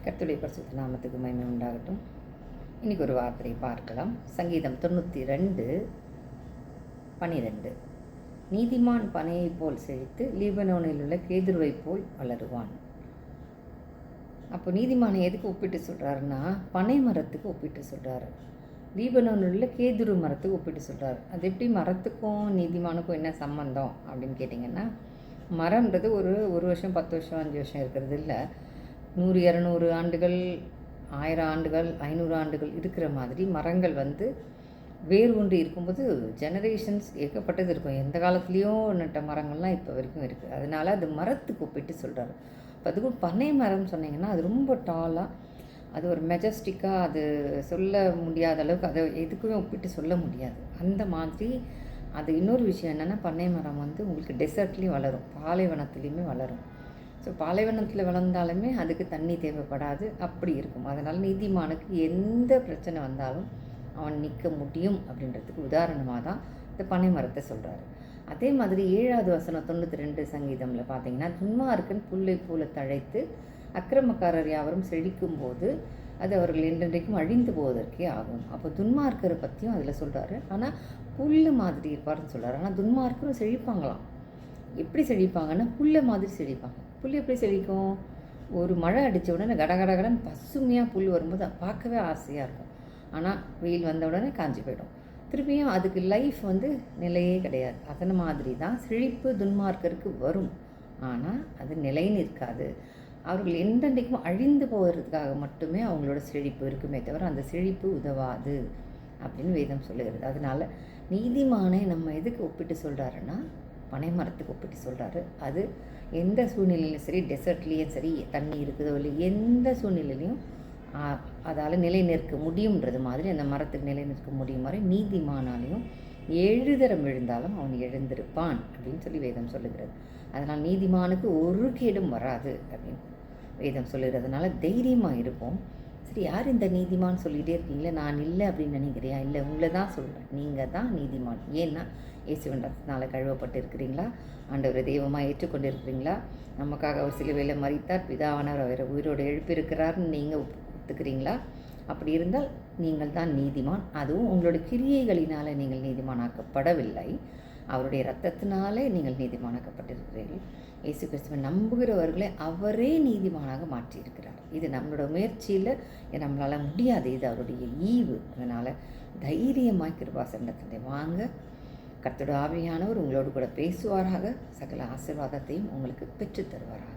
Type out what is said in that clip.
கர்த்தருடைய பரிசுத்த நாமத்துக்கு மகிமை உண்டாகட்டும். இன்றைக்கி ஒரு வார்த்தையை பார்க்கலாம். சங்கீதம் 92:12. நீதிமான் பனையைப் போல் செழித்து லீபனோனில் உள்ள கேதுருவைப் போல் வளருவான். அப்போ நீதிமானை எதுக்கு ஒப்பிட்டு சொல்கிறாருன்னா, பனை மரத்துக்கு ஒப்பிட்டு சொல்கிறாரு. லீபனோனில் உள்ள கேதுரு மரத்துக்கு ஒப்பிட்டு சொல்கிறாரு. அது எப்படி மரத்துக்கும் நீதிமானுக்கும் என்ன சம்பந்தம் அப்படின்னு கேட்டிங்கன்னா, மரம்ன்றது ஒரு வருஷம் 10 வருஷம் 5 வருஷம் இருக்கிறது இல்லை. 100 200 ஆண்டுகள் 1000 ஆண்டுகள் 500 ஆண்டுகள் இருக்கிற மாதிரி மரங்கள் வேர் ஒன்று இருக்கும்போது ஜெனரேஷன்ஸ் ஏகப்பட்டது இருக்கும். எந்த காலத்துலேயும் நட்ட மரங்கள்லாம் இப்போ வரைக்கும் இருக்குது. அதனால் அது மரத்துக்கு ஒப்பிட்டு சொல்கிறாரு. இப்போ அதுக்கும் பனை மரம் சொன்னிங்கன்னா அது ரொம்ப டாலாக, அது ஒரு மெஜஸ்டிக்காக, அது சொல்ல முடியாத அளவுக்கு அதை எதுக்குமே ஒப்பிட்டு சொல்ல முடியாது. அந்த மாதிரி அது இன்னொரு விஷயம் என்னென்னா, பனை மரம் உங்களுக்கு டெசர்ட்லேயும் வளரும், பாலைவனத்துலேயுமே வளரும். ஸோ பாலைவனத்தில் வளர்ந்தாலுமே அதுக்கு தண்ணி தேவைப்படாது, அப்படி இருக்கும். அதனால் நீதிமானுக்கு எந்த பிரச்சனை வந்தாலும் அவன் நிற்க முடியும் அப்படின்றதுக்கு உதாரணமாக தான் இந்த பனை மரத்தை சொல்கிறாரு. அதே மாதிரி 7வது வசனம் 92 சங்கீதமில் பார்த்தீங்கன்னா, துன்மார்க்கன் புல்லை போல தழைத்து அக்கிரமக்காரர் யாவரும் செழிக்கும் போது அது அவர்கள் என்றென்றைக்கும் அழிந்து போவதற்கே ஆகும். அப்போ துன்மார்க்கரை பற்றியும் அதில் சொல்கிறாரு. ஆனால் புல் மாதிரி இருப்பார்னு சொல்கிறார். ஆனால் துன்மார்க்கரும் செழிப்பாங்களாம். எப்படி செழிப்பாங்கன்னா, புல்லை மாதிரி செழிப்பாங்க. புல் எப்படி செழிக்கும்? ஒரு மழை அடித்த உடனே கடகடகடன்னு பசுமையாக புல் வரும்போது பார்க்கவே ஆசையாக இருக்கும். ஆனால் வெயில் வந்த உடனே காஞ்சி போயிடும். திருப்பியும் அதுக்கு லைஃப் நிலையே கிடையாது. அதன் மாதிரி தான் செழிப்பு துன்மார்க்கருக்கு வரும். ஆனால் அது நிலைன்னு இருக்காது. அவர்கள் என்றென்றைக்கும் அழிந்து போகிறதுக்காக மட்டுமே அவங்களோட செழிப்பு இருக்குமே தவிர அந்த செழிப்பு உதவாது அப்படின்னு வேதம் சொல்லுகிறது. அதனால் நீதிமானை நம்ம எதுக்கு ஒப்பிட்டு சொல்கிறாருன்னா, பனை மரத்துக்கு ஒப்பிட்டு சொல்கிறாரு. அது எந்த சூழ்நிலையிலும் சரி, டெசர்ட்லேயும் சரி, தண்ணி இருக்குதோ இல்லை, எந்த சூழ்நிலையிலையும் அதால் நிலை நிற்க முடியுன்றது மாதிரி, அந்த மரத்துக்கு நிலை நிற்க முடியும் மாதிரி நீதிமானாலையும் 7 தரம் விழுந்தாலும் அவன் எழுந்திருப்பான் அப்படின்னு சொல்லி வேதம் சொல்லுகிறது. அதனால் நீதிமானுக்கு ஒரு கேடும் வராது அப்படின்னு வேதம் சொல்லுகிறதுனால தைரியமாக இருப்போம். சரி, யார் இந்த நீதிமான் சொல்லிகிட்டே இருக்கீங்களே, நான் இல்லை அப்படின்னு நினைக்கிறியா? இல்லை, உங்களை தான் சொல்கிறேன், நீங்கள் தான் நீதிமான். ஏன்னா இயேசுவின் ரத்தத்தினால கழுவப்பட்டு இருக்கிறீங்களா? ஆண்டவரை தெய்வமாக ஏற்றுக்கொண்டு இருக்கிறீங்களா? நமக்காக அவர் சிலுவையில் மரித்தார், பிதாவானவர் அவரை உயிரோடு எழுப்பியிருக்கிறார்னு நீங்கள் ஒத்துக்கிறீங்களா? அப்படி இருந்தால் நீங்கள் தான் நீதிமான். அதுவும் உங்களோட கிரியைகளினால் நீங்கள் நீதிமானாக்கப்படவில்லை, அவருடைய இரத்தத்தினாலே நீங்கள் நீதிமானாக்கப்பட்டிருக்கிறீர்கள். இயேசு கிறிஸ்துவை நம்புகிறவர்களை அவரே நீதிமானாக மாற்றியிருக்கிறார். இது நம்மளோட முயற்சியில் நம்மளால் முடியாது, இது அவருடைய ஈவு. அதனால் தைரியமாய் கிருபாசனத்தை வாங்க. கர்த்தருடைய ஆவியானவர் உங்களோடு கூட பேசுவாராக. சகல ஆசீர்வாதத்தையும் உங்களுக்கு பெற்றுத் தருவாராக.